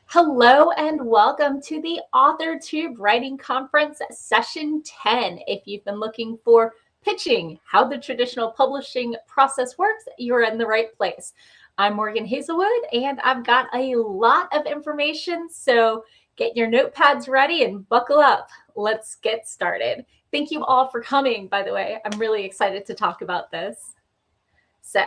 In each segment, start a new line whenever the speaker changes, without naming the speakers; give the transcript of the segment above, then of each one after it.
Hello and welcome to the AuthorTube Writing Conference Session 10. If you've been looking for pitching, how the traditional publishing process works, you're in the right place. I'm Morgan Hazelwood and I've got a lot of information, so get your notepads ready and buckle up. Let's get started. Thank you all for coming, by the way. I'm really excited to talk about this. So,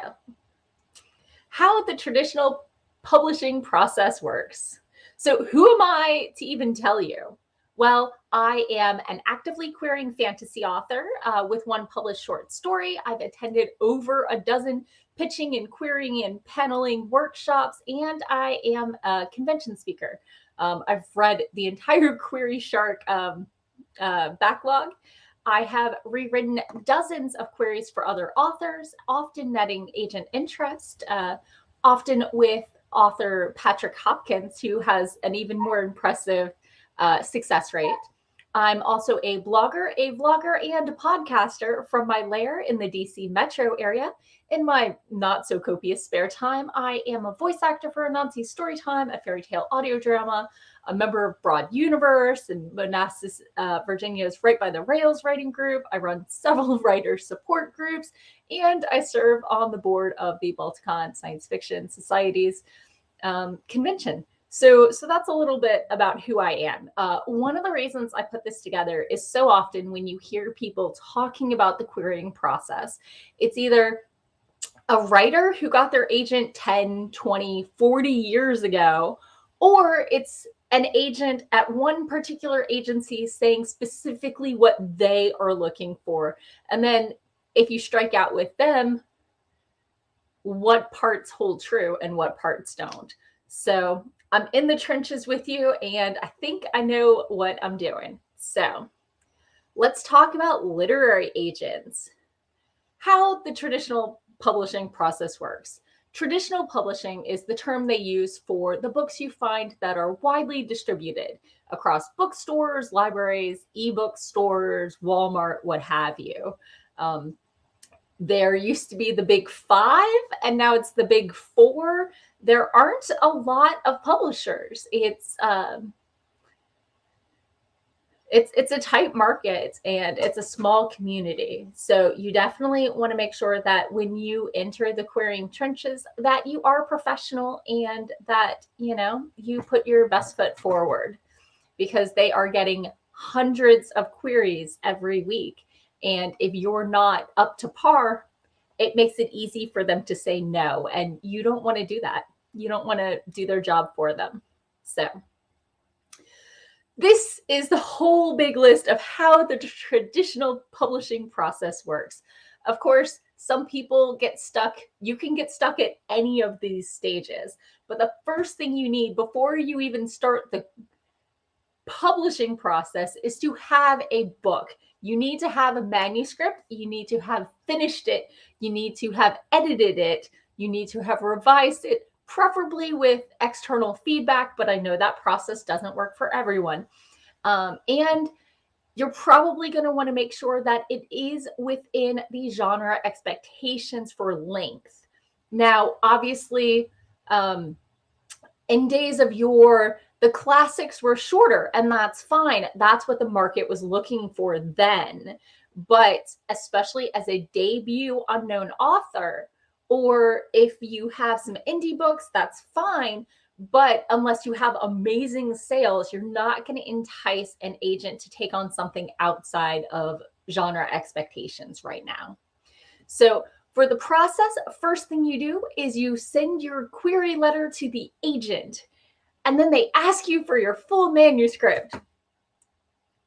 how the traditional publishing process works. So who am I to even tell you? Well, I am an actively querying fantasy author with one published short story. I've attended over a dozen pitching and querying and paneling workshops, and I am a convention speaker. I've read the entire Query Shark backlog. I have rewritten dozens of queries for other authors, often netting agent interest, often with author Patrick Hopkins, who has an even more impressive success rate. I'm also a blogger, and a podcaster from my lair in the DC metro area. In my not so copious spare time, I am a voice actor for Anansi Storytime, a fairy tale audio drama, a member of Broad Universe and Manassas, Virginia's Right by the Rails writing group. I run several writer support groups, and I serve on the board of the Balticon Science Fiction Society's convention. So that's a little bit about who I am. One of the reasons I put this together is so often when you hear people talking about the querying process, it's either a writer who got their agent 10, 20, 40 years ago, or it's an agent at one particular agency saying specifically what they are looking for. And then if you strike out with them, what parts hold true and what parts don't. So I'm in the trenches with you, and I think I know what I'm doing. So let's talk about literary agents. How the traditional publishing process works. Traditional publishing is the term they use for the books you find that are widely distributed across bookstores, libraries, ebook stores, Walmart, what have you. There used to be the big five, and now it's the big four. There aren't a lot of publishers. It's a tight market and it's a small community. So you definitely want to make sure that when you enter the querying trenches that you are professional and that, you put your best foot forward, because they are getting hundreds of queries every week. And if you're not up to par, it makes it easy for them to say no. And you don't want to do that. You don't want to do their job for them. So this is the whole big list of how the traditional publishing process works. Of course, some people get stuck. You can get stuck at any of these stages. But the first thing you need before you even start the publishing process is to have a book. You need to have a manuscript. You need to have finished it. You need to have edited it. You need to have revised it, preferably with external feedback, but I know that process doesn't work for everyone. And you're probably going to want to make sure that it is within the genre expectations for length. Now, obviously, in days of yore, the classics were shorter, and that's fine. That's what the market was looking for then. But especially as a debut unknown author, or if you have some indie books, that's fine. But unless you have amazing sales, you're not going to entice an agent to take on something outside of genre expectations right now. So for the process, first thing you do is you send your query letter to the agent, and then they ask you for your full manuscript,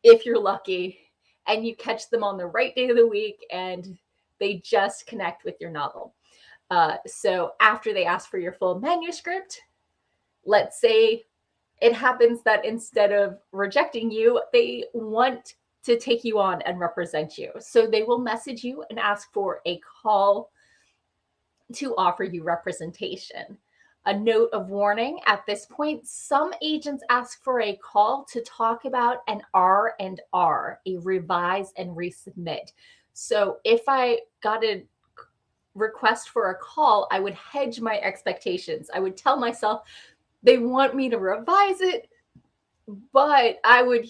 if you're lucky, and you catch them on the right day of the week, and they just connect with your novel. So after they ask for your full manuscript, let's say it happens that instead of rejecting you, they want to take you on and represent you. So they will message you and ask for a call to offer you representation. A note of warning at this point, some agents ask for a call to talk about an R&R, a revise and resubmit. So if I got a request for a call, I would hedge my expectations. I would tell myself, they want me to revise it, but I would,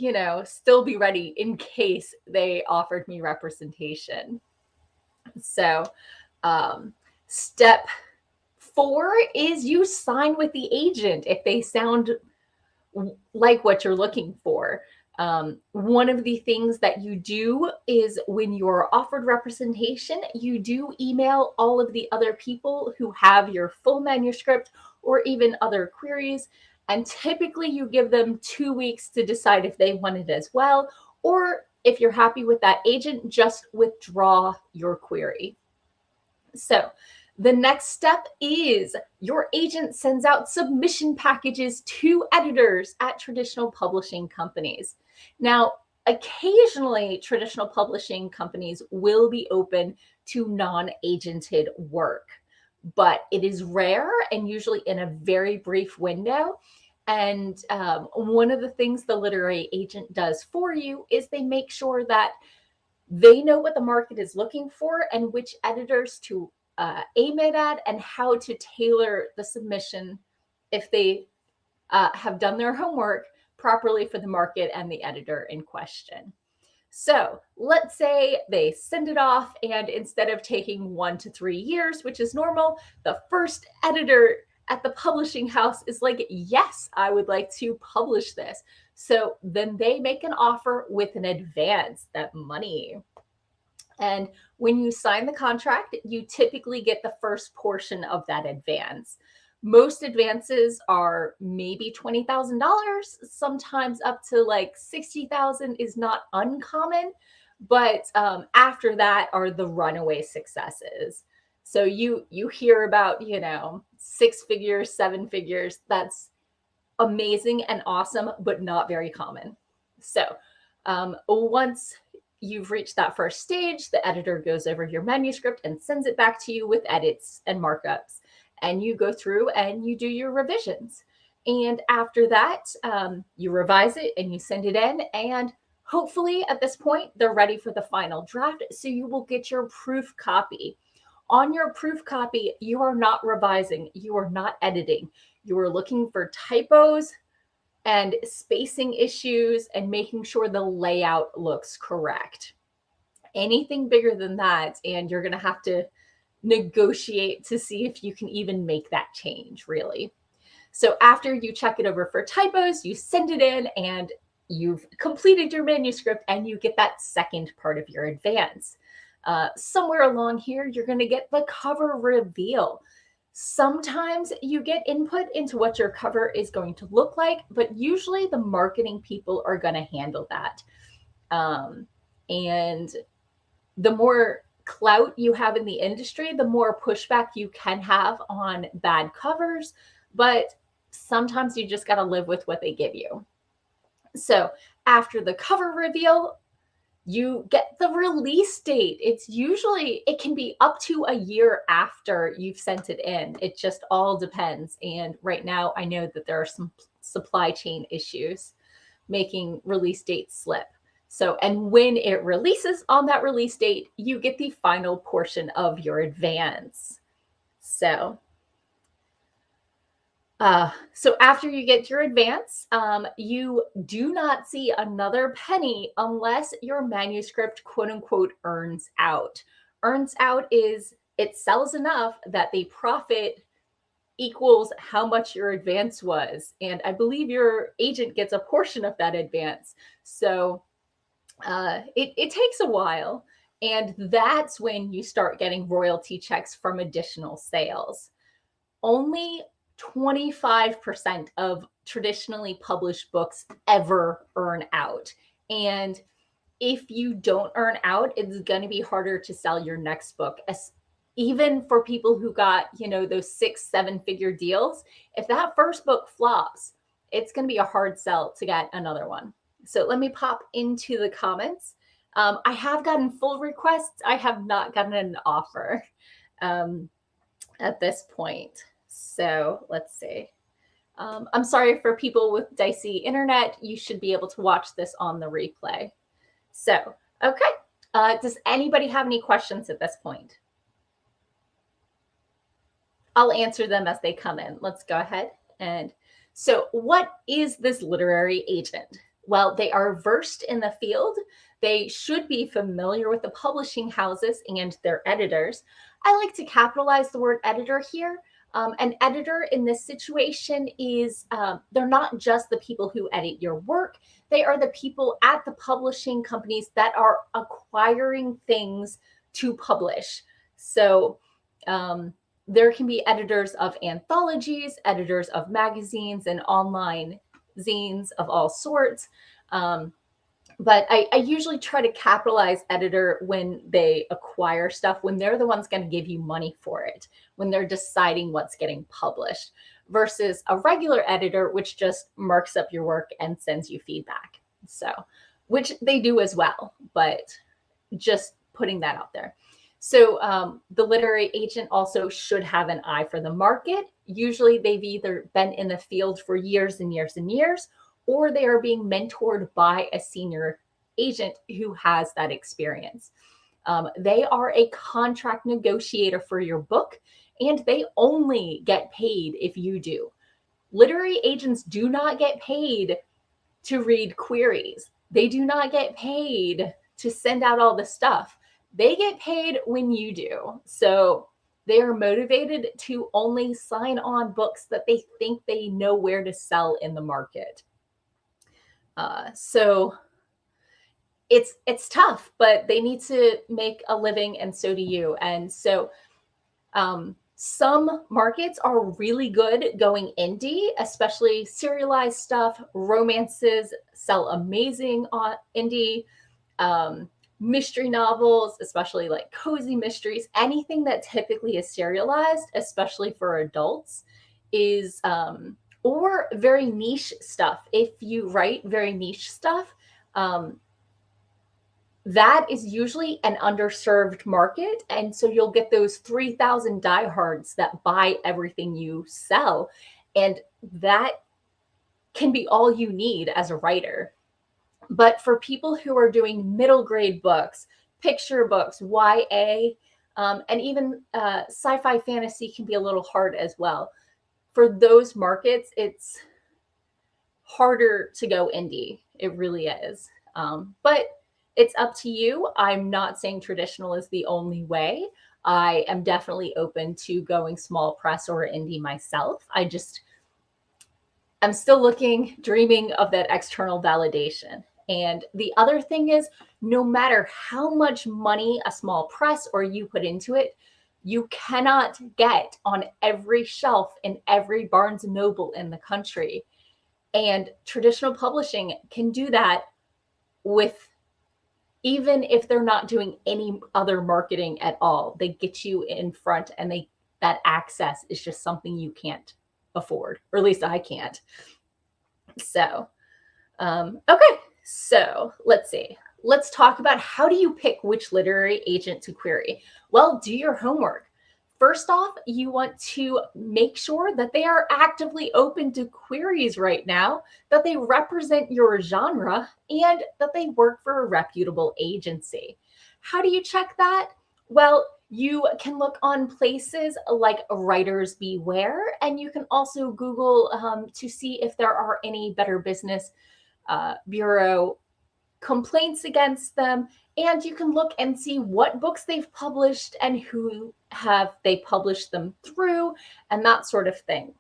still be ready in case they offered me representation. So, step 4 is you sign with the agent if they sound like what you're looking for. One of the things that you do is when you're offered representation, you do email all of the other people who have your full manuscript or even other queries. And typically you give them 2 weeks to decide if they want it as well. Or if you're happy with that agent, just withdraw your query. So the next step is your agent sends out submission packages to editors at traditional publishing companies. Now, occasionally, traditional publishing companies will be open to non-agented work, but it is rare and usually in a very brief window. And one of the things the literary agent does for you is they make sure that they know what the market is looking for and which editors to aim it at and how to tailor the submission if they have done their homework properly for the market and the editor in question. So let's say they send it off, and instead of taking 1 to 3 years, which is normal, the first editor at the publishing house is like, yes, I would like to publish this. So then they make an offer with an advance, that money. And when you sign the contract, you typically get the first portion of that advance. Most advances are maybe $20,000, sometimes up to like $60,000 is not uncommon. But after that are the runaway successes. So you hear about, 6 figures, 7 figures. That's amazing and awesome, but not very common. So once you've reached that first stage, the editor goes over your manuscript and sends it back to you with edits and markups. And you go through and you do your revisions. And after that, you revise it and you send it in. And hopefully at this point, they're ready for the final draft. So you will get your proof copy. On your proof copy, you are not revising, you are not editing. You are looking for typos and spacing issues and making sure the layout looks correct. Anything bigger than that, and you're going to have to negotiate to see if you can even make that change, really. So after you check it over for typos, you send it in and you've completed your manuscript and you get that second part of your advance. Somewhere along here, you're going to get the cover reveal. Sometimes you get input into what your cover is going to look like, but usually the marketing people are going to handle that. And the more clout you have in the industry, the more pushback you can have on bad covers, but sometimes you just got to live with what they give you. So after the cover reveal, you get the release date. It can be up to a year after you've sent it in. It just all depends. And right now I know that there are some supply chain issues making release dates slip. So, and when it releases on that release date, you get the final portion of your advance. So after you get your advance, you do not see another penny unless your manuscript, quote unquote, earns out. Earns out is it sells enough that the profit equals how much your advance was. And I believe your agent gets a portion of that advance. So it takes a while. And that's when you start getting royalty checks from additional sales. Only 25% of traditionally published books ever earn out. And if you don't earn out, it's going to be harder to sell your next book. Even for people who got, those 6-7 figure deals, if that first book flops, it's going to be a hard sell to get another one. So let me pop into the comments. I have gotten full requests. I have not gotten an offer at this point. So let's see. I'm sorry for people with dicey internet. You should be able to watch this on the replay. So, okay. Does anybody have any questions at this point? I'll answer them as they come in. Let's go ahead and So what is this literary agent? Well, they are versed in the field. They should be familiar with the publishing houses and their editors. I like to capitalize the word editor here. An editor in this situation is, they're not just the people who edit your work, they are the people at the publishing companies that are acquiring things to publish. So there can be editors of anthologies, editors of magazines and online zines of all sorts. But I usually try to capitalize editor when they acquire stuff, when they're the ones going to give you money for it, when they're deciding what's getting published, versus a regular editor, which just marks up your work and sends you feedback. So, which they do as well, but just putting that out there. So the literary agent also should have an eye for the market. Usually they've either been in the field for years and years and years, or they are being mentored by a senior agent who has that experience. They are a contract negotiator for your book, and they only get paid if you do. Literary agents do not get paid to read queries. They do not get paid to send out all the stuff. They get paid when you do. So they are motivated to only sign on books that they think they know where to sell in the market. So it's tough, but they need to make a living, and so do you. And so some markets are really good going indie, especially serialized stuff. Romances sell amazing on indie. Mystery novels, especially like cozy mysteries, anything that typically is serialized, especially for adults, is or very niche stuff. If you write very niche stuff, that is usually an underserved market. And so you'll get those 3,000 diehards that buy everything you sell. And that can be all you need as a writer. But for people who are doing middle grade books, picture books, YA, and even sci-fi fantasy can be a little hard as well. For those markets, it's harder to go indie. It really is. But it's up to you. I'm not saying traditional is the only way. I am definitely open to going small press or indie myself. I'm still dreaming of that external validation. And the other thing is, no matter how much money a small press or you put into it, you cannot get on every shelf in every Barnes & Noble in the country. And traditional publishing can do that with, even if they're not doing any other marketing at all. They get you in front, and that access is just something you can't afford, or at least I can't. So, okay. So let's see. Let's talk about, how do you pick which literary agent to query? Well, do your homework. First off, you want to make sure that they are actively open to queries right now, that they represent your genre, and that they work for a reputable agency. How do you check that? Well, you can look on places like Writers Beware, and you can also Google to see if there are any Better Business Bureau complaints against them. And you can look and see what books they've published and who have they published them through, and that sort of thing.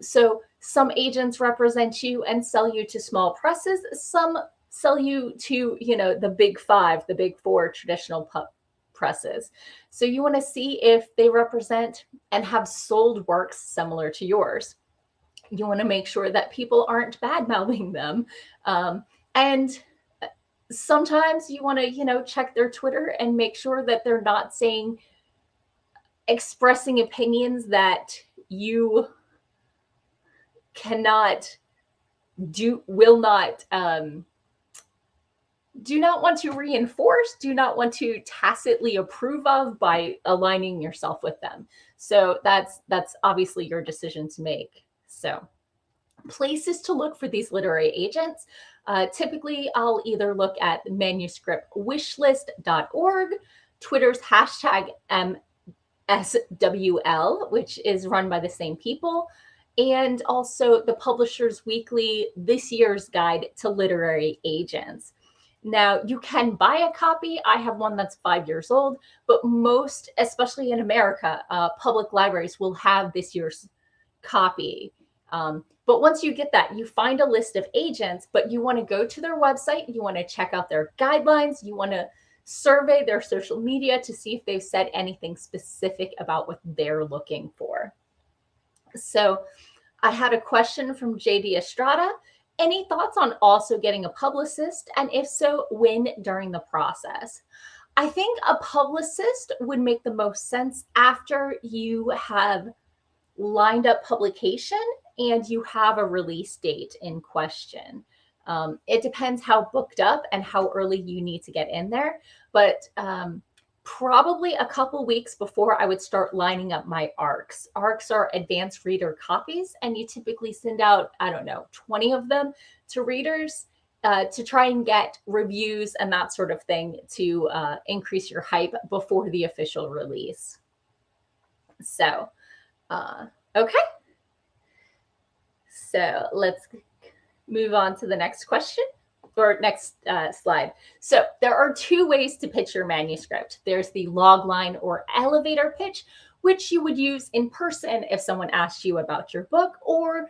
So some agents represent you and sell you to small presses. Some sell you to, the big five, the big four traditional presses. So you want to see if they represent and have sold works similar to yours. You want to make sure that people aren't bad-mouthing them. And sometimes you want to, check their Twitter and make sure that they're not expressing opinions that you do not want to reinforce, do not want to tacitly approve of by aligning yourself with them. So that's obviously your decision to make. So places to look for these literary agents. Typically, I'll either look at manuscriptwishlist.org, Twitter's hashtag MSWL, which is run by the same people, and also the Publisher's Weekly This Year's Guide to Literary Agents. Now, you can buy a copy. I have one that's 5 years old, but most, especially in America, public libraries will have this year's copy. But once you get that, you find a list of agents, but you want to go to their website, you want to check out their guidelines, you want to survey their social media to see if they've said anything specific about what they're looking for. So I had a question from JD Estrada. Any thoughts on also getting a publicist? And if so, when during the process? I think a publicist would make the most sense after you have lined up publication and you have a release date in question. It depends how booked up and how early you need to get in there, but probably a couple weeks before I would start lining up my ARCs. ARCs are advanced reader copies, and you typically send out, 20 of them to readers to try and get reviews and that sort of thing to increase your hype before the official release. So, okay. So let's move on to the next question. Or next slide. So there are 2 ways to pitch your manuscript. There's the logline or elevator pitch, which you would use in person if someone asked you about your book, or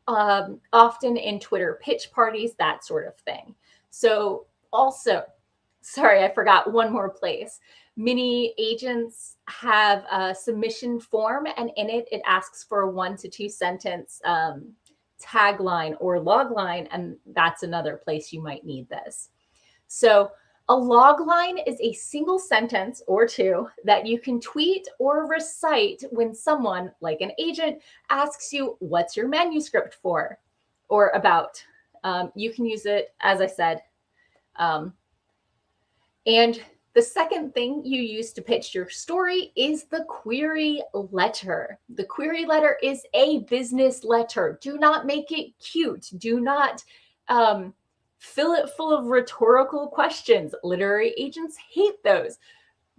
often in Twitter pitch parties, that sort of thing. So also, sorry, I forgot one more place. Many agents have a submission form, and in it, it asks for a 1 to 2 sentence tagline or logline, and that's another place you might need this. So a logline is a single sentence or 2 that you can tweet or recite when someone, like an agent, asks you, what's your manuscript for or about? You can use it, as I said. And the second thing you use to pitch your story is the query letter. The query letter is a business letter. Do not make it cute. Do not fill it full of rhetorical questions. Literary agents hate those.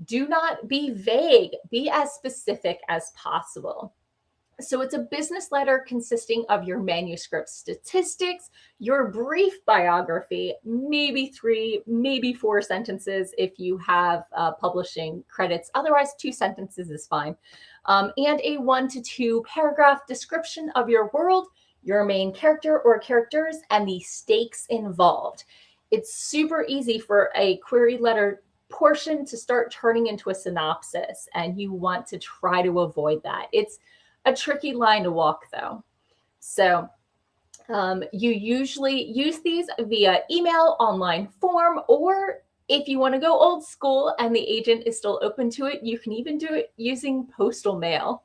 Do not be vague. Be as specific as possible. So it's a business letter consisting of your manuscript statistics, your brief biography, maybe 3, maybe 4 sentences if you have publishing credits. Otherwise, 2 sentences is fine. And a 1 to 2 paragraph description of your world, your main character or characters, and the stakes involved. It's super easy for a query letter portion to start turning into a synopsis, and you want to try to avoid that. It's a tricky line to walk, though. So you usually use these via email, online form, or if you want to go old school and the agent is still open to it, you can even do it using postal mail.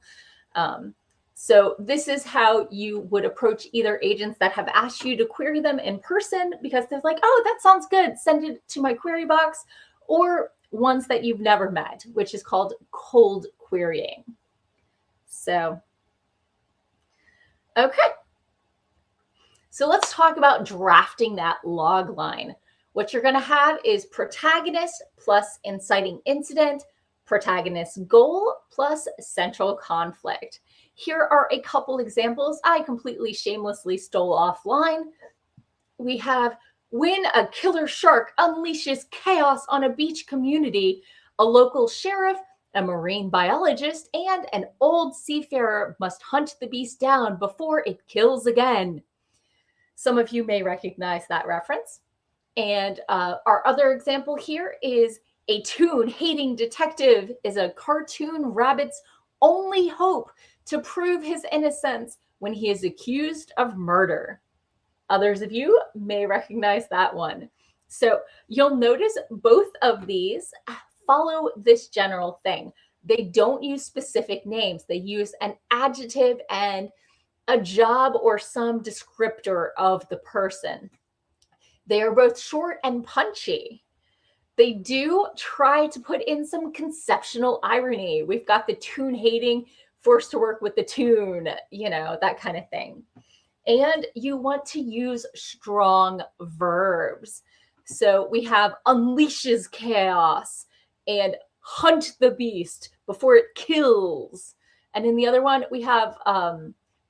So this is how you would approach either agents that have asked you to query them in person because they're like, oh, that sounds good, send it to my query box, or ones that you've never met, which is called cold querying. So, okay. So let's talk about drafting that log line. What you're going to have is protagonist plus inciting incident, protagonist goal plus central conflict. Here are a couple examples I completely shamelessly stole offline. We have when a killer shark unleashes chaos on a beach community, a local sheriff, a marine biologist, and an old seafarer must hunt the beast down before it kills again. Some of you may recognize that reference. And our other example here is a toon-hating detective is a cartoon rabbit's only hope to prove his innocence when he is accused of murder. Others of you may recognize that one. So you'll notice both of these follow this general thing. They don't use specific names. They use an adjective and a job or some descriptor of the person. They are both short and punchy. They do try to put in some conceptual irony. We've got the toon-hating, forced to work with the toon, you know, that kind of thing. And you want to use strong verbs. So we have unleashes chaos and hunt the beast before it kills. And in the other one, we have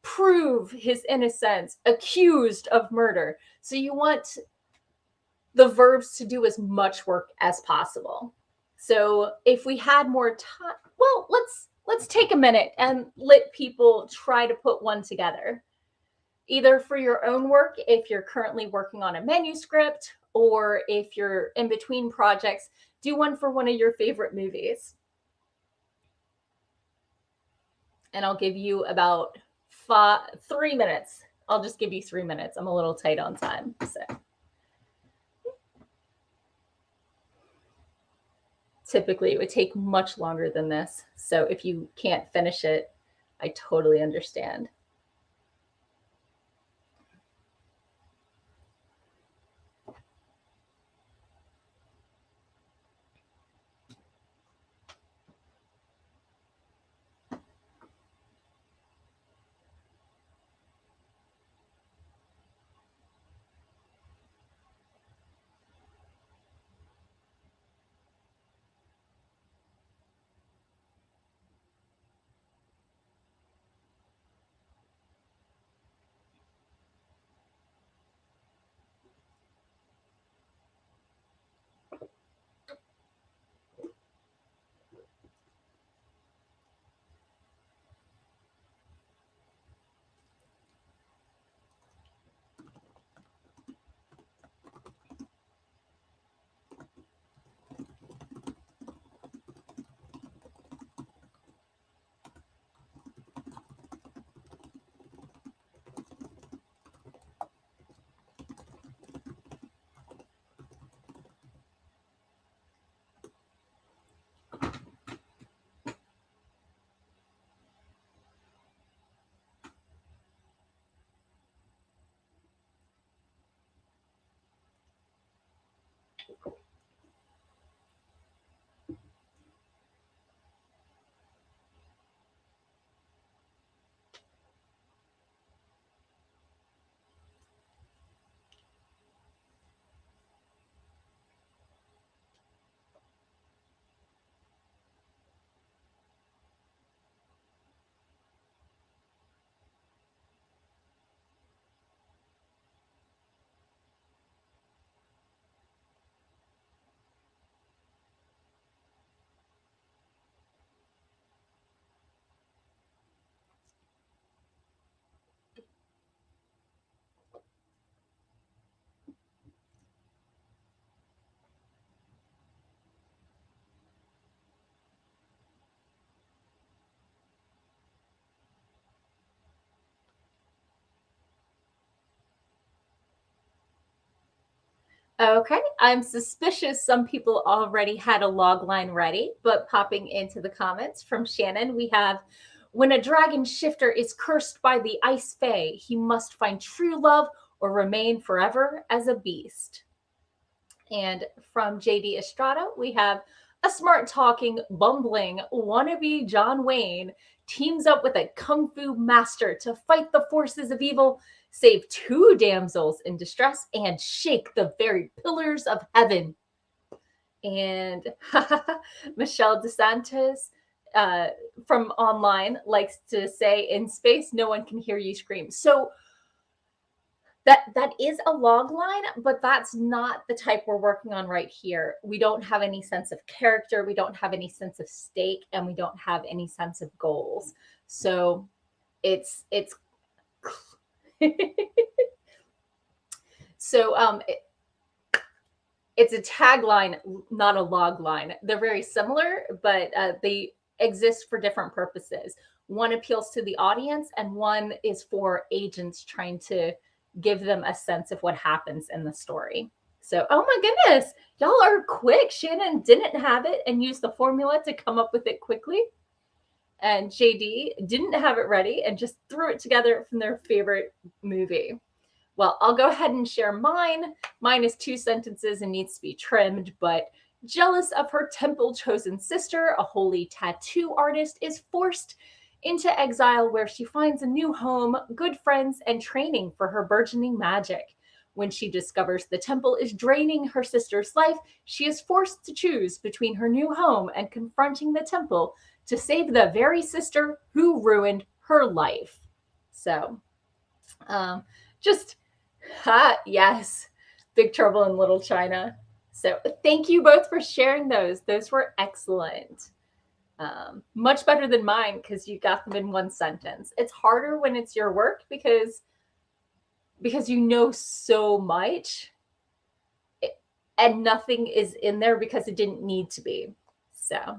prove his innocence, accused of murder. So you want the verbs to do as much work as possible. So if we had more time, well, let's take a minute and let people try to put one together. Either for your own work, if you're currently working on a manuscript, or if you're in between projects, do one for one of your favorite movies. And I'll give you about 3 minutes. I'll just give you 3 minutes. I'm a little tight on time. So typically it would take much longer than this. So if you can't finish it, I totally understand. Okay, I'm suspicious some people already had a log line ready, but popping into the comments from Shannon, we have when a dragon shifter is cursed by the ice fae, he must find true love or remain forever as a beast. And from JD Estrada, we have a smart talking, bumbling wannabe John Wayne teams up with a kung fu master to fight the forces of evil, save two damsels in distress, and shake the very pillars of heaven. And Michelle DeSantis from online likes to say, in space, no one can hear you scream. So that is a log line, but that's not the type we're working on right here. We don't have any sense of character, we don't have any sense of stake, and we don't have any sense of goals. So it's so it's a tagline, not a log line. They're very similar, but they exist for different purposes. One appeals to the audience, and one is for agents trying to give them a sense of what happens in the story. So, oh my goodness, y'all are quick. Shannon didn't have it and used the formula to come up with it quickly. And JD didn't have it ready and just threw it together from their favorite movie. Well, I'll go ahead and share mine. Mine is 2 sentences and needs to be trimmed, but jealous of her temple-chosen sister, a holy tattoo artist is forced into exile where she finds a new home, good friends, and training for her burgeoning magic. When she discovers the temple is draining her sister's life, she is forced to choose between her new home and confronting the temple to save the very sister who ruined her life. So just, yes, Big Trouble in Little China. So thank you both for sharing those. Those were excellent. Much better than mine because you got them in one sentence. It's harder when it's your work because you know so much and nothing is in there because it didn't need to be. So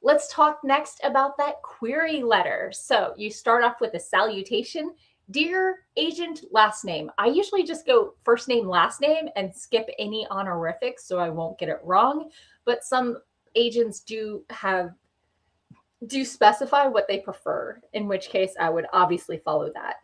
let's talk next about that query letter. So you start off with a salutation. Dear agent, last name. I usually just go first name, last name, and skip any honorifics so I won't get it wrong. But some agents do specify what they prefer, in which case I would obviously follow that.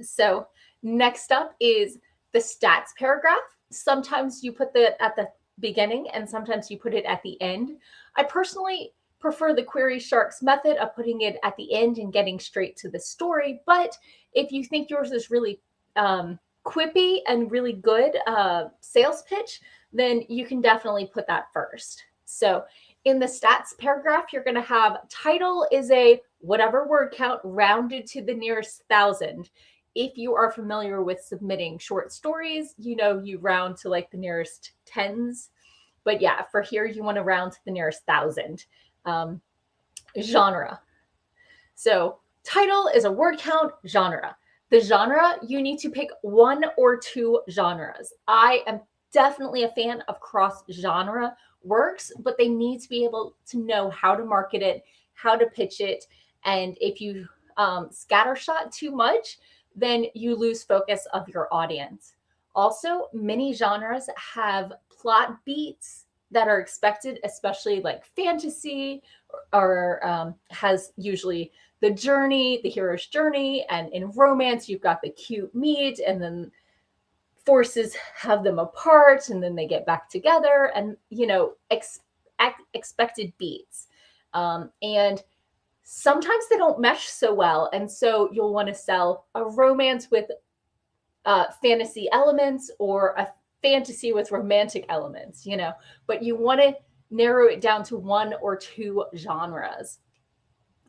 So next up is the stats paragraph. Sometimes you put that at the beginning and sometimes you put it at the end. I personally prefer the Query Sharks method of putting it at the end and getting straight to the story. But if you think yours is really quippy and really good sales pitch, then you can definitely put that first. So in the stats paragraph, you're going to have title is a whatever word count rounded to the nearest 1,000. If you are familiar with submitting short stories, you know you round to like the nearest tens. But yeah, for here, you want to round to the nearest 1,000. Genre. So title is a word count, genre. The genre, you need to pick one or two genres. I am definitely a fan of cross-genre works, but they need to be able to know how to market it, how to pitch it. And if you scattershot too much, then you lose focus of your audience. Also, many genres have plot beats that are expected, especially like fantasy or has usually the journey, the hero's journey. And in romance, you've got the cute meet and then forces have them apart and then they get back together and, you know, expected beats. And sometimes they don't mesh so well. And so you'll want to sell a romance with fantasy elements or a fantasy with romantic elements, you know, but you want to narrow it down to one or two genres.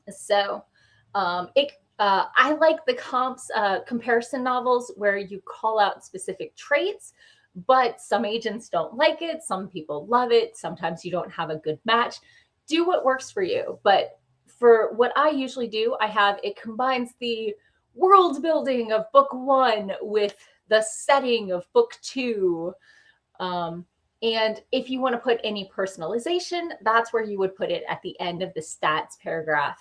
So I like the comparison novels where you call out specific traits, but some agents don't like it. Some people love it. Sometimes you don't have a good match. Do what works for you. But for what I usually do, it combines the world building of book one with the setting of book two. And if you want to put any personalization, that's where you would put it at the end of the stats paragraph.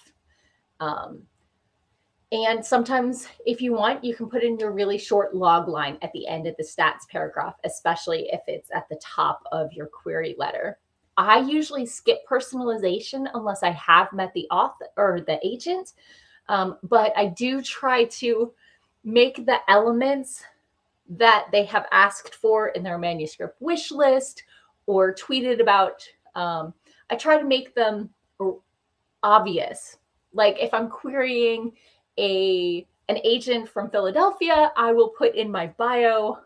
And sometimes if you want, you can put in your really short log line at the end of the stats paragraph, especially if it's at the top of your query letter. I usually skip personalization unless I have met the author or the agent, but I do try to make the elements that they have asked for in their manuscript wish list or tweeted about. I try to make them obvious. Like if I'm querying an agent from Philadelphia, I will put in my bio,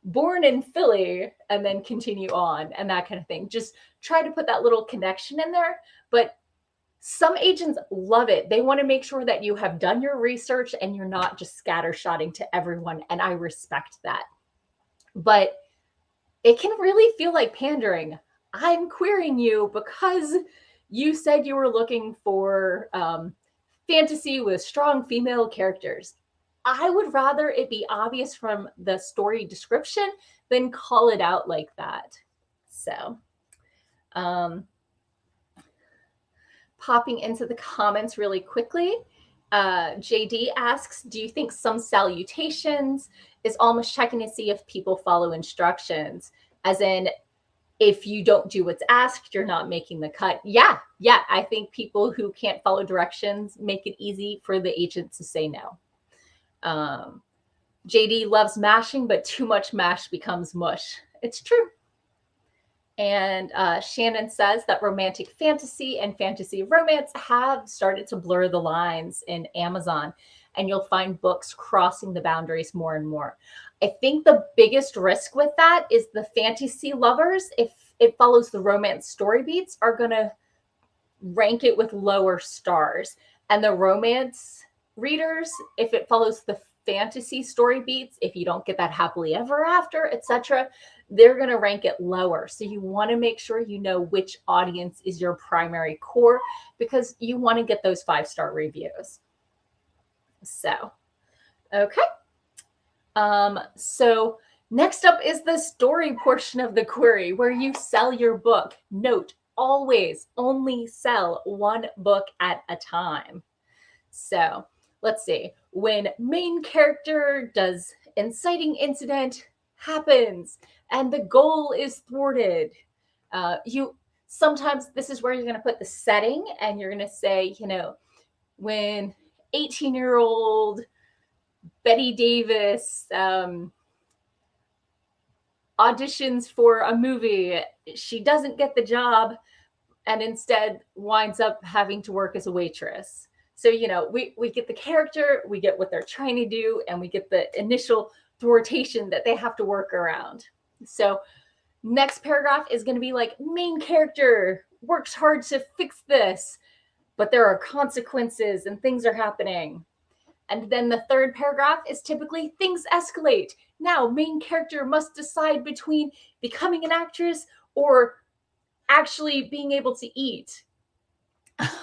born in Philly, and then continue on and that kind of thing. Just try to put that little connection in there. But some agents love it. They want to make sure that you have done your research and you're not just scattershotting to everyone. And I respect that. But it can really feel like pandering. I'm querying you because you said you were looking for fantasy with strong female characters. I would rather it be obvious from the story description than call it out like that. So, popping into the comments really quickly, JD asks, do you think some salutations is almost checking to see if people follow instructions? As in, if you don't do what's asked, you're not making the cut. Yeah. I think people who can't follow directions make it easy for the agent to say no. JD loves mashing, but too much mash becomes mush. It's true. And Shannon says that romantic fantasy and fantasy romance have started to blur the lines in Amazon, and you'll find books crossing the boundaries more and more. I think the biggest risk with that is the fantasy lovers, if it follows the romance story beats, are going to rank it with lower stars. And the romance readers, if it follows the fantasy story beats, if you don't get that happily ever after, etc., they're going to rank it lower. So you want to make sure you know which audience is your primary core, because you want to get those 5-star reviews. So, okay. So next up is the story portion of the query, where you sell your book. Note, always only sell one book at a time. So let's see. When main character does inciting incident happens and the goal is thwarted, sometimes this is where you're going to put the setting, and you're going to say, when 18-year-old Betty Davis auditions for a movie, she doesn't get the job and instead winds up having to work as a waitress. So, we get the character, we get what they're trying to do, and we get the initial thwartation that they have to work around. So next paragraph is going to be like, main character works hard to fix this, but there are consequences and things are happening. And then the third paragraph is typically things escalate. Now, main character must decide between becoming an actress or actually being able to eat.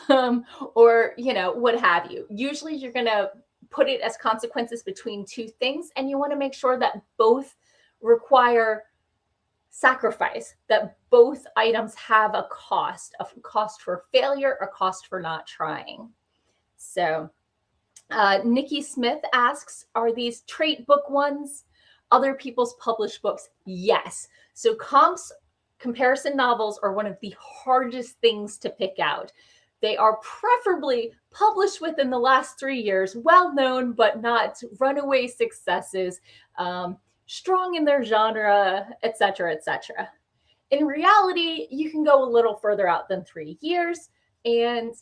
Or, what have you. Usually you're going to put it as consequences between two things, and you want to make sure that both require sacrifice, that both items have a cost for failure, a cost for not trying. So Nikki Smith asks, are these trait book ones other people's published books? Yes. So comparison novels are one of the hardest things to pick out. They are preferably published within the last 3 years, well-known, but not runaway successes, strong in their genre, etc., etc. In reality, you can go a little further out than 3 years, and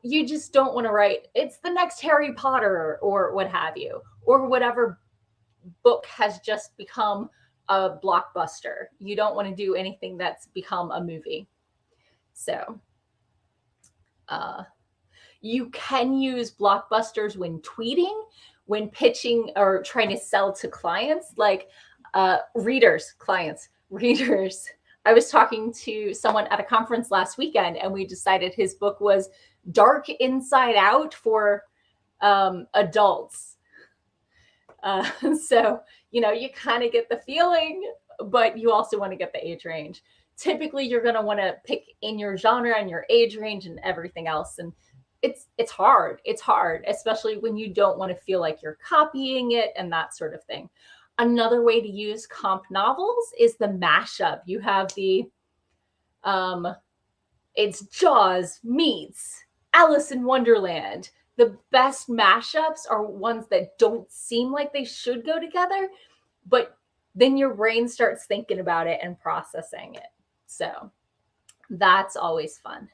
you just don't want to write, it's the next Harry Potter or what have you, or whatever book has just become a blockbuster. You don't want to do anything that's become a movie. So you can use blockbusters when tweeting, when pitching or trying to sell to clients, like readers. I was talking to someone at a conference last weekend, and we decided his book was dark inside out for adults. So, you kind of get the feeling, but you also want to get the age range. Typically, you're going to want to pick in your genre and your age range and everything else. And it's hard. It's hard, especially when you don't want to feel like you're copying it and that sort of thing. Another way to use comp novels is the mashup. You have the, it's Jaws meets Alice in Wonderland. The best mashups are ones that don't seem like they should go together, but then your brain starts thinking about it and processing it. So that's always fun.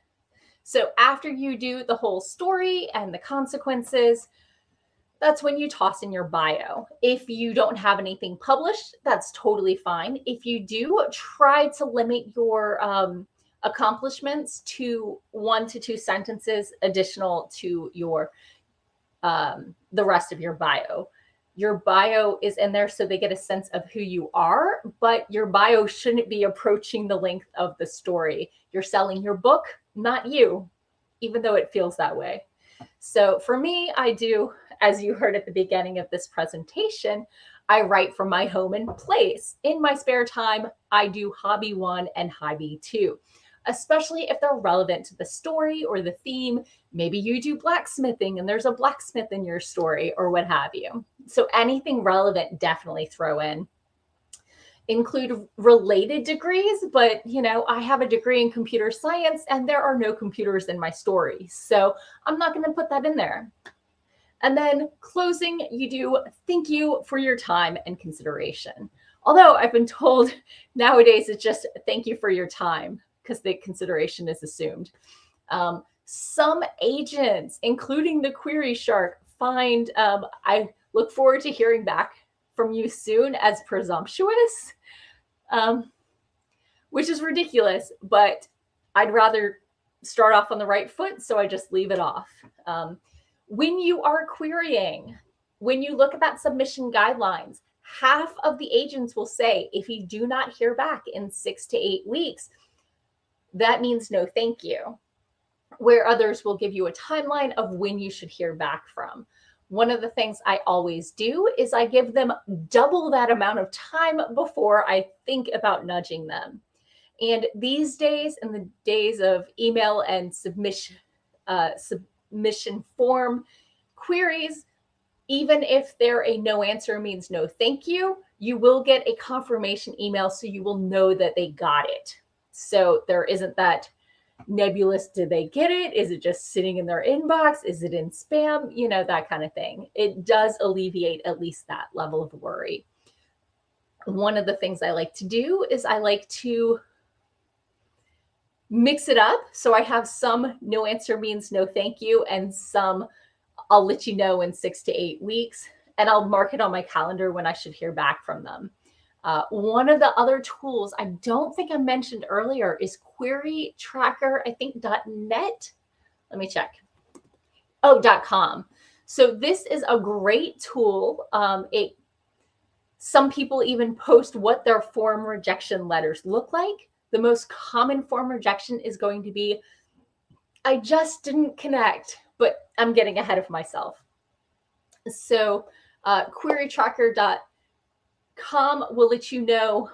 So after you do the whole story and the consequences, that's when you toss in your bio. If you don't have anything published, that's totally fine. If you do, try to limit your accomplishments to 1 to 2 sentences additional to your the rest of your bio. Your bio is in there so they get a sense of who you are, but your bio shouldn't be approaching the length of the story. You're selling your book, not you, even though it feels that way. So for me, I do, as you heard at the beginning of this presentation, I write from my home and place. In my spare time, I do hobby 1 and hobby 2, especially if they're relevant to the story or the theme. Maybe you do blacksmithing and there's a blacksmith in your story or what have you. So anything relevant, definitely throw in. Include related degrees, but I have a degree in computer science and there are no computers in my story. So I'm not going to put that in there. And then closing, you do thank you for your time and consideration. Although I've been told nowadays it's just thank you for your time, because the consideration is assumed. Some agents, including the Query Shark, find I look forward to hearing back from you soon as presumptuous, which is ridiculous, but I'd rather start off on the right foot, so I just leave it off. When you are querying, when you look at that submission guidelines, half of the agents will say, if you do not hear back in 6 to 8 weeks, that means no thank you. Where others will give you a timeline of when you should hear back from. One of the things I always do is I give them double that amount of time before I think about nudging them. And these days, in the days of email and submission form queries, even if they're a no answer means no thank you, you will get a confirmation email so you will know that they got it. So there isn't that nebulous, did they get it? Is it just sitting in their inbox? Is it in spam? You know, that kind of thing. It does alleviate at least that level of worry. One of the things I like to do is I like to mix it up. So I have some no answer means no thank you and some I'll let you know in 6 to 8 weeks, and I'll mark it on my calendar when I should hear back from them. One of the other tools I don't think I mentioned earlier is Query Tracker, I think .net. Let me check. Oh, .com. So this is a great tool. Some people even post what their form rejection letters look like. The most common form rejection is going to be, I just didn't connect, but I'm getting ahead of myself. So querytracker.com will let you know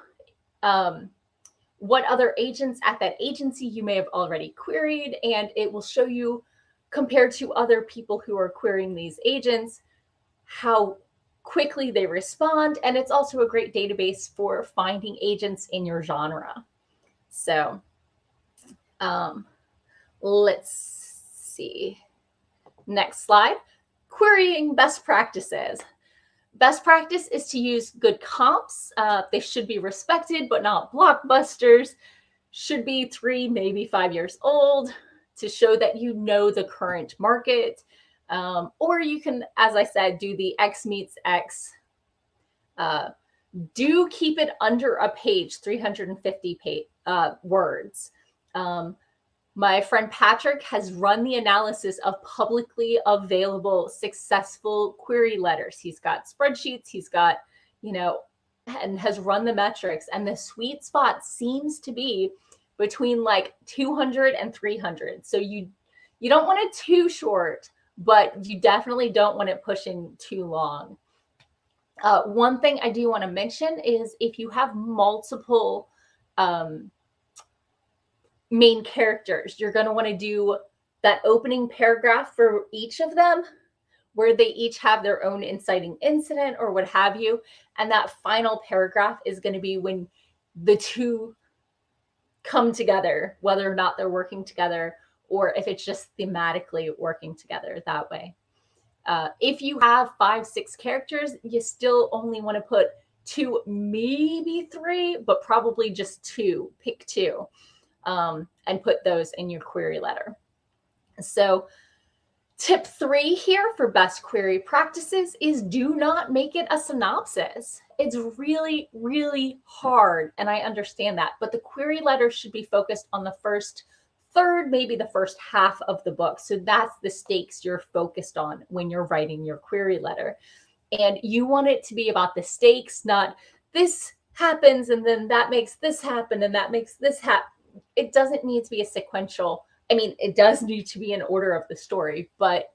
what other agents at that agency you may have already queried, and it will show you, compared to other people who are querying these agents, how quickly they respond. And it's also a great database for finding agents in your genre. So let's see. Next slide. Querying best practices. Best practice is to use good comps. They should be respected, but not blockbusters. Should be 3, maybe 5 years old to show that you know the current market. Or you can, as I said, do the X meets X. Do keep it under a page, 350 words. My friend Patrick has run the analysis of publicly available successful query letters. He's got spreadsheets, he's got, and has run the metrics. And the sweet spot seems to be between like 200 and 300. So you don't want it too short, but you definitely don't want it pushing too long. One thing I do want to mention is if you have multiple main characters, you're going to want to do that opening paragraph for each of them where they each have their own inciting incident or what have you. And that final paragraph is going to be when the two come together, whether or not they're working together or if it's just thematically working together that way. If you have 5, 6 characters, you still only want to put 2, maybe 3, but probably just 2. Pick 2 and put those in your query letter. So tip 3 here for best query practices is do not make it a synopsis. It's really, really hard, and I understand that, but the query letter should be focused on the first third, maybe the first half of the book. So that's the stakes you're focused on when you're writing your query letter. And you want it to be about the stakes, not this happens and then that makes this happen and that makes this happen. It doesn't need to be a sequential. I mean, it does need to be in order of the story, but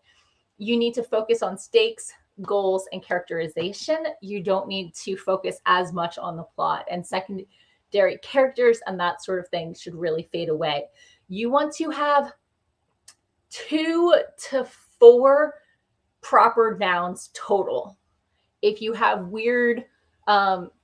you need to focus on stakes, goals, and characterization. You don't need to focus as much on the plot, and secondary characters and that sort of thing should really fade away. You want to have 2 to 4 proper nouns total. If you have weird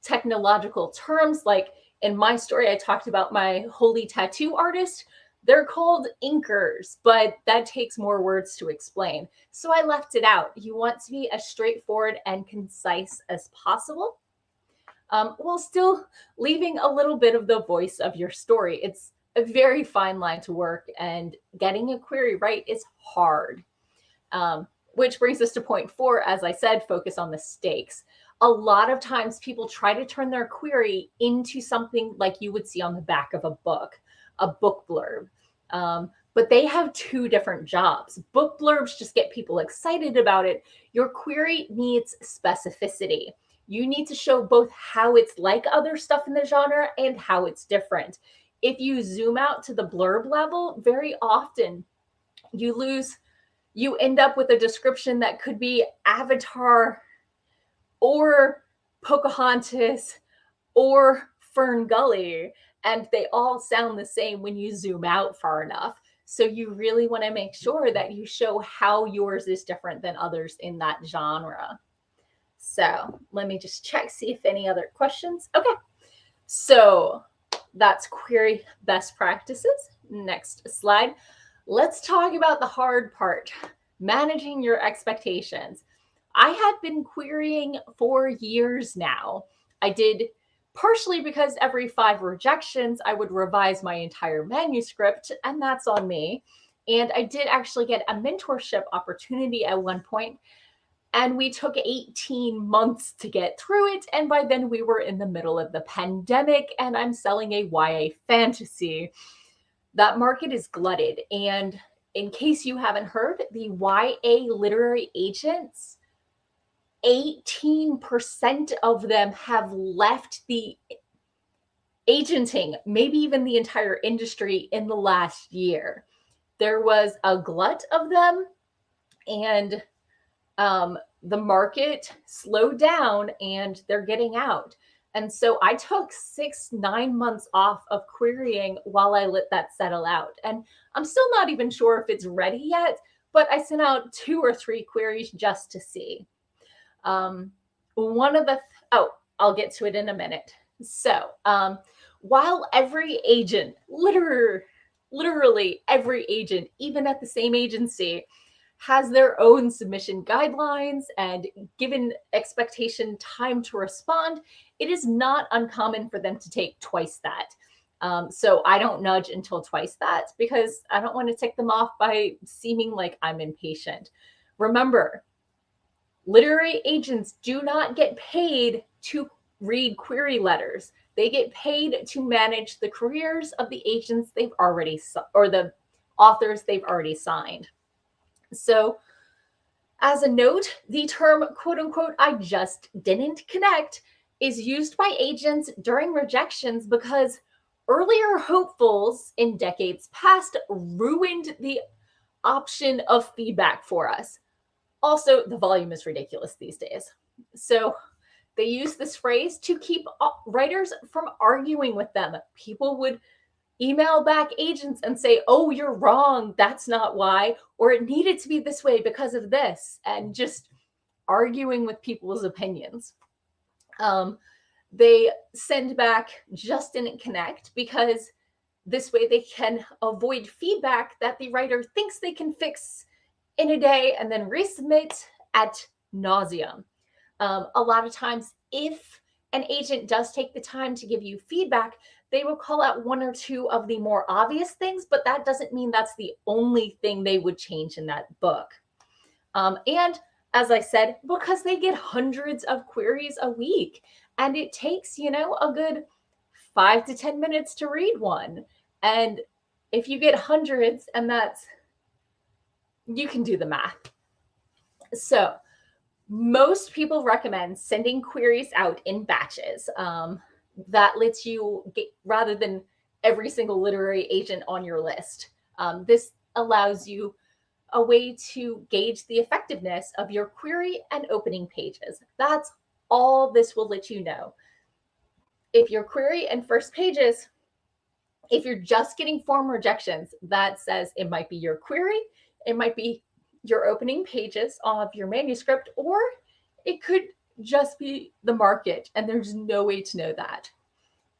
technological terms, like in my story, I talked about my holy tattoo artist. They're called inkers, but that takes more words to explain. So I left it out. You want to be as straightforward and concise as possible, while still leaving a little bit of the voice of your story. It's a very fine line to work, and getting a query right is hard. Which brings us to point 4. As I said, focus on the stakes. A lot of times people try to turn their query into something like you would see on the back of a book blurb. but they have two different jobs. Book blurbs just get people excited about it. Your query needs specificity. You need to show both how it's like other stuff in the genre and how it's different. If you zoom out to the blurb level, very often you end up with a description that could be Avatar or Pocahontas or Fern Gully, and they all sound the same when you zoom out far enough. So you really want to make sure that you show how yours is different than others in that genre. So let me just check, see if any other questions. Okay, so that's query best practices. Next slide. Let's talk about the hard part, managing your expectations. I had been querying for years now. I did partially because every 5 rejections, I would revise my entire manuscript, and that's on me. And I did actually get a mentorship opportunity at one point, and we took 18 months to get through it. And by then we were in the middle of the pandemic, and I'm selling a YA fantasy. That market is glutted. And in case you haven't heard, the YA literary agents, 18% of them have left the agenting, maybe even the entire industry in the last year. There was a glut of them, and the market slowed down and they're getting out. And so I took 6-9 months off of querying while I let that settle out. And I'm still not even sure if it's ready yet, but I sent out 2 or 3 queries just to see. I'll get to it in a minute. So while every agent, literally every agent, even at the same agency, has their own submission guidelines and given expectation time to respond, it is not uncommon for them to take twice that. So I don't nudge until twice that because I don't want to tick them off by seeming like I'm impatient. Remember, literary agents do not get paid to read query letters. They get paid to manage the careers of the agents they've already, or the authors they've already signed. So as a note, the term quote unquote, I just didn't connect is used by agents during rejections because earlier hopefuls in decades past ruined the option of feedback for us. Also, the volume is ridiculous these days. So they use this phrase to keep writers from arguing with them. People would email back agents and say, oh, you're wrong. That's not why. Or it needed to be this way because of this. And just arguing with people's opinions. They send back just didn't connect because this way they can avoid feedback that the writer thinks they can fix in a day and then resubmit ad nauseum. A lot of times, if an agent does take the time to give you feedback, they will call out 1 or 2 of the more obvious things, but that doesn't mean that's the only thing they would change in that book. And as I said, because they get hundreds of queries a week, and it takes, a good 5 to 10 minutes to read one. And if you get hundreds, and you can do the math. So most people recommend sending queries out in batches. That lets you get, rather than every single literary agent on your list. This allows you a way to gauge the effectiveness of your query and opening pages. That's all this will let you know. If your query and first pages, if you're just getting form rejections, that says it might be your query, it might be your opening pages of your manuscript, or it could just be the market, and there's no way to know that.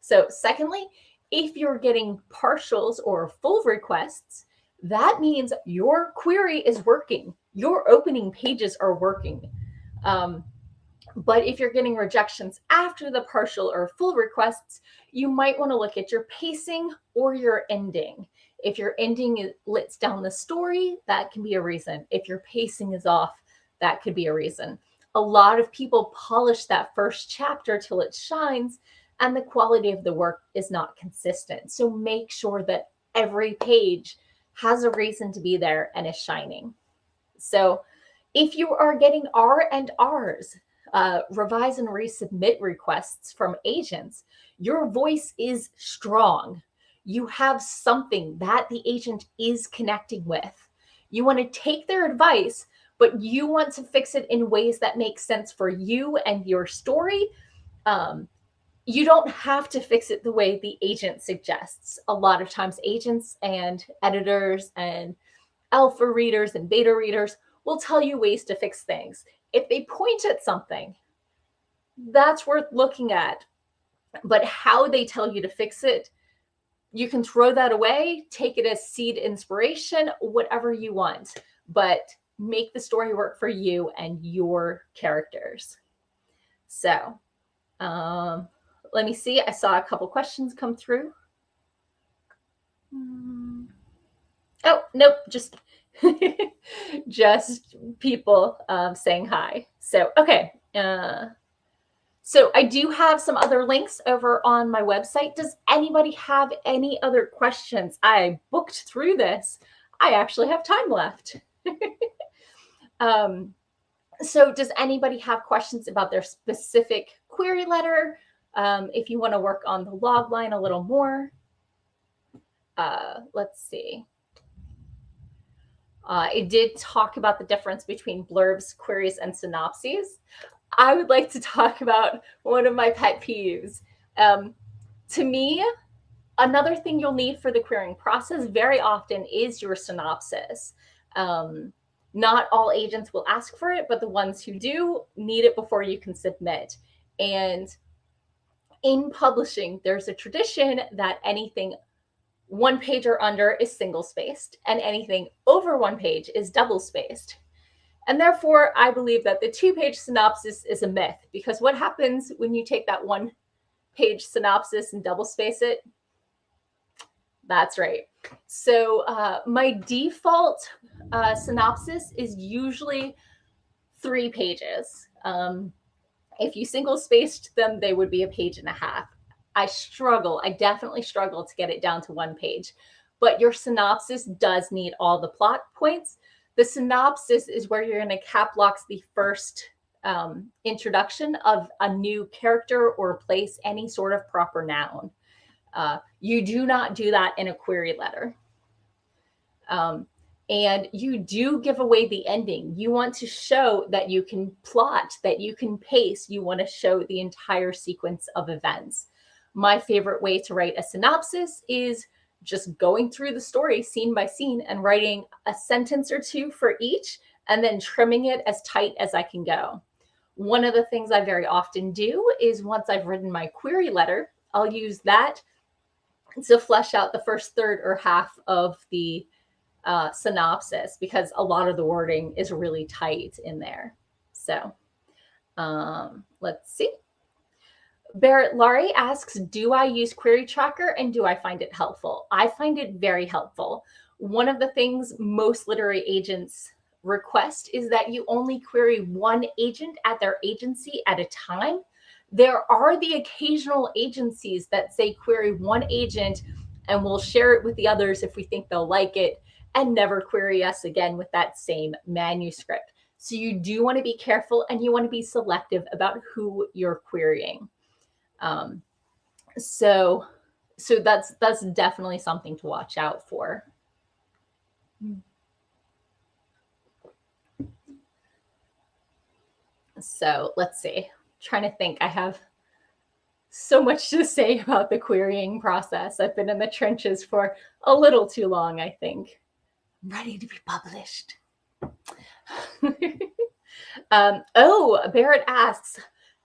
So secondly, if you're getting partials or full requests, that means your query is working. Your opening pages are working. But if you're getting rejections after the partial or full requests, you might want to look at your pacing or your ending. If your ending lets down the story, that can be a reason. If your pacing is off, that could be a reason. A lot of people polish that first chapter till it shines, and the quality of the work is not consistent. So make sure that every page has a reason to be there and is shining. So if you are getting R and Rs, revise and resubmit requests from agents, your voice is strong. You have something that the agent is connecting with. You want to take their advice, but you want to fix it in ways that make sense for you and your story. You don't have to fix it the way the agent suggests. A lot of times agents and editors and alpha readers and beta readers will tell you ways to fix things. If they point at something, that's worth looking at. But how they tell you to fix it, you can throw that away, take it as seed inspiration, whatever you want, but make the story work for you and your characters. So, let me see. I saw a couple questions come through. Oh, nope, just just people saying hi. So, okay. So I do have some other links over on my website. Does anybody have any other questions? I booked through this. I actually have time left. So does anybody have questions about their specific query letter? If you want to work on the logline a little more. Let's see. I did talk about the difference between blurbs, queries, and synopses. I would like to talk about one of my pet peeves. To me, another thing you'll need for the querying process very often is your synopsis. Not all agents will ask for it, but the ones who do need it before you can submit. And in publishing, there's a tradition that anything 1 page or under is single spaced, and anything over 1 page is double spaced. And therefore, I believe that the 2-page synopsis is a myth, because what happens when you take that 1-page synopsis and double space it? That's right. So my default synopsis is usually 3 pages. If you single spaced them, they would be 1.5 pages. I definitely struggle to get it down to 1 page, but your synopsis does need all the plot points. The synopsis is where you're going to cap lock the first introduction of a new character or place, any sort of proper noun. You do not do that in a query letter. And you do give away the ending. You want to show that you can plot, that you can pace. You want to show the entire sequence of events. My favorite way to write a synopsis is just going through the story scene by scene and writing a sentence or 2 for each, and then trimming it as tight as I can go. One of the things I very often do is once I've written my query letter, I'll use that to flesh out the first third or half of the synopsis, because a lot of the wording is really tight in there. So let's see. Barrett Laurie asks, do I use Query Tracker and do I find it helpful? I find it very helpful. One of the things most literary agents request is that you only query 1 agent at their agency at a time. There are the occasional agencies that say query 1 agent and we'll share it with the others if we think they'll like it, and never query us again with that same manuscript. So you do want to be careful and you want to be selective about who you're querying. So that's definitely something to watch out for. So let's see. I'm trying to think. I have so much to say about the querying process. I've been in the trenches for a little too long, I think. I'm ready to be published. Barrett asks,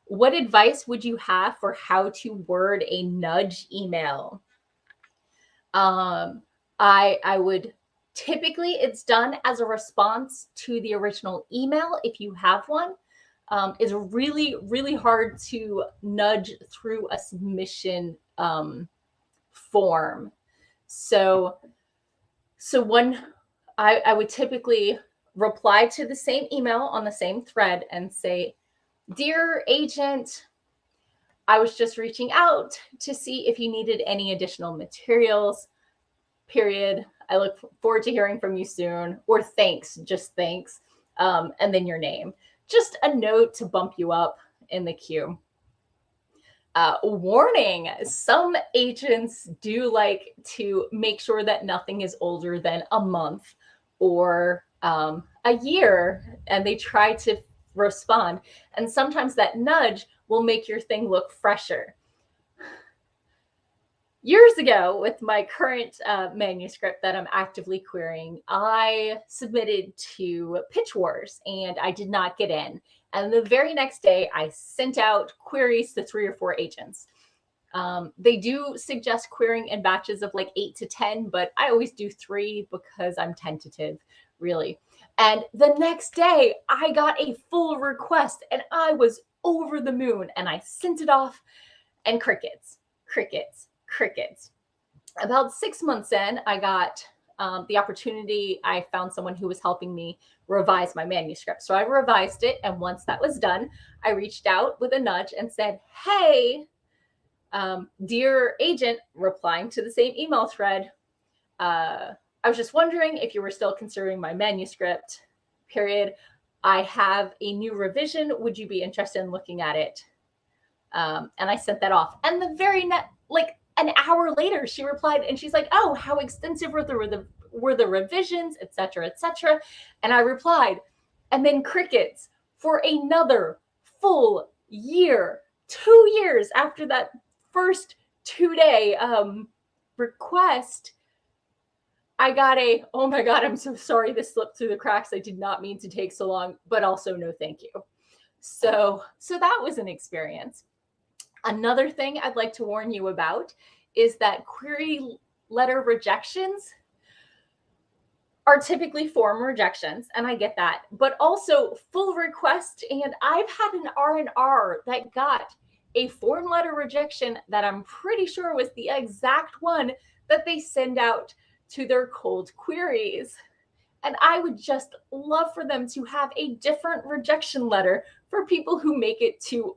what advice would you have for how to word a nudge email? I would typically, it's done as a response to the original email if you have one. It's really, really hard to nudge through a submission form. So when I would typically reply to the same email on the same thread and say, dear agent, I was just reaching out to see if you needed any additional materials, period. I look forward to hearing from you soon, or thanks, just thanks, and then your name. Just a note to bump you up in the queue. Warning, some agents do like to make sure that nothing is older than a month or a year, and they try to respond. And sometimes that nudge will make your thing look fresher. Years ago, with my current manuscript that I'm actively querying, I submitted to Pitch Wars and I did not get in. And the very next day, I sent out queries to 3 or 4 agents. They do suggest querying in batches of like 8 to 10, but I always do 3 because I'm tentative, really. And the next day, I got a full request and I was over the moon, and I sent it off, and crickets. About 6 months in, I got the opportunity. I found someone who was helping me revise my manuscript. So I revised it. And once that was done, I reached out with a nudge and said, hey, dear agent, replying to the same email thread, I was just wondering if you were still considering my manuscript, period. I have a new revision. Would you be interested in looking at it? And I sent that off. And the very an hour later, she replied and she's like, oh, how extensive were the revisions, et cetera, et cetera. And I replied, and then crickets for another full year, 2 years after that first 2-day request. I got oh my God, I'm so sorry this slipped through the cracks. I did not mean to take so long, but also no thank you. So that was an experience. Another thing I'd like to warn you about is that query letter rejections are typically form rejections, and I get that, but also full request. And I've had an R&R that got a form letter rejection that I'm pretty sure was the exact one that they send out to their cold queries. And I would just love for them to have a different rejection letter for people who make it to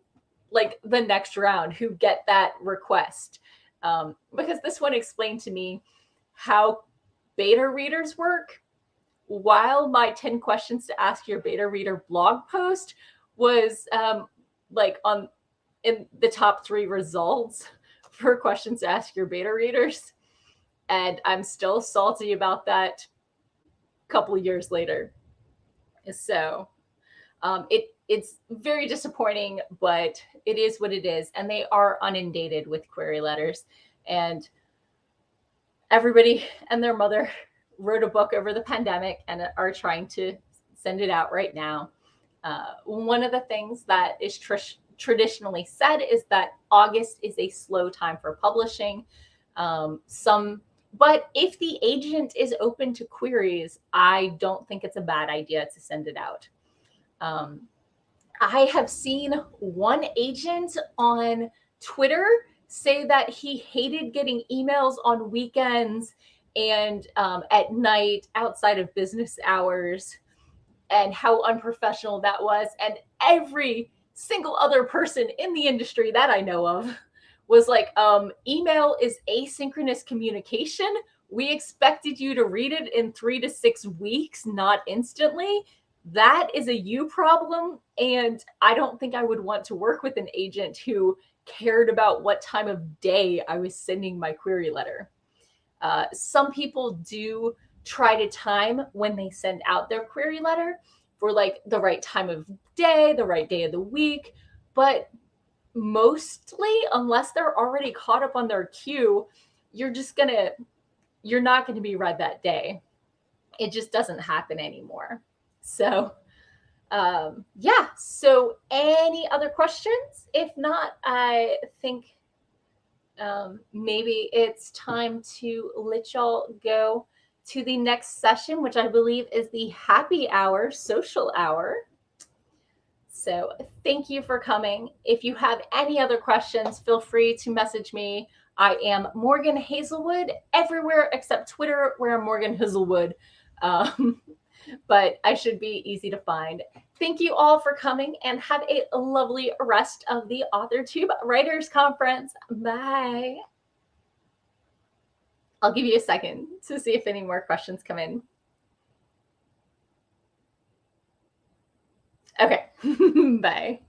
like the next round, who get that request. Because this one explained to me how beta readers work, while my 10 questions to ask your beta reader blog post was in the top 3 results for questions to ask your beta readers. And I'm still salty about that a couple of years later. So it's very disappointing, but it is what it is. And they are inundated with query letters. And everybody and their mother wrote a book over the pandemic and are trying to send it out right now. One of the things that is traditionally said is that August is a slow time for publishing. But if the agent is open to queries, I don't think it's a bad idea to send it out. I have seen one agent on Twitter say that he hated getting emails on weekends and at night outside of business hours, and how unprofessional that was. And every single other person in the industry that I know of was like, email is asynchronous communication. We expected you to read it in 3 to 6 weeks, not instantly. That is a you problem. And I don't think I would want to work with an agent who cared about what time of day I was sending my query letter. Some people do try to time when they send out their query letter for like the right time of day, the right day of the week. But mostly, unless they're already caught up on their queue, you're not going to be read that day. It just doesn't happen anymore. So, yeah. So any other questions? If not, I think maybe it's time to let y'all go to the next session, which I believe is the happy hour, social hour. So thank you for coming. If you have any other questions, feel free to message me. I am Morgan Hazelwood everywhere except Twitter, where I'm Morgan Hazelwood. But I should be easy to find. Thank you all for coming, and have a lovely rest of the AuthorTube Writers Conference. Bye. I'll give you a second to see if any more questions come in. Okay, bye.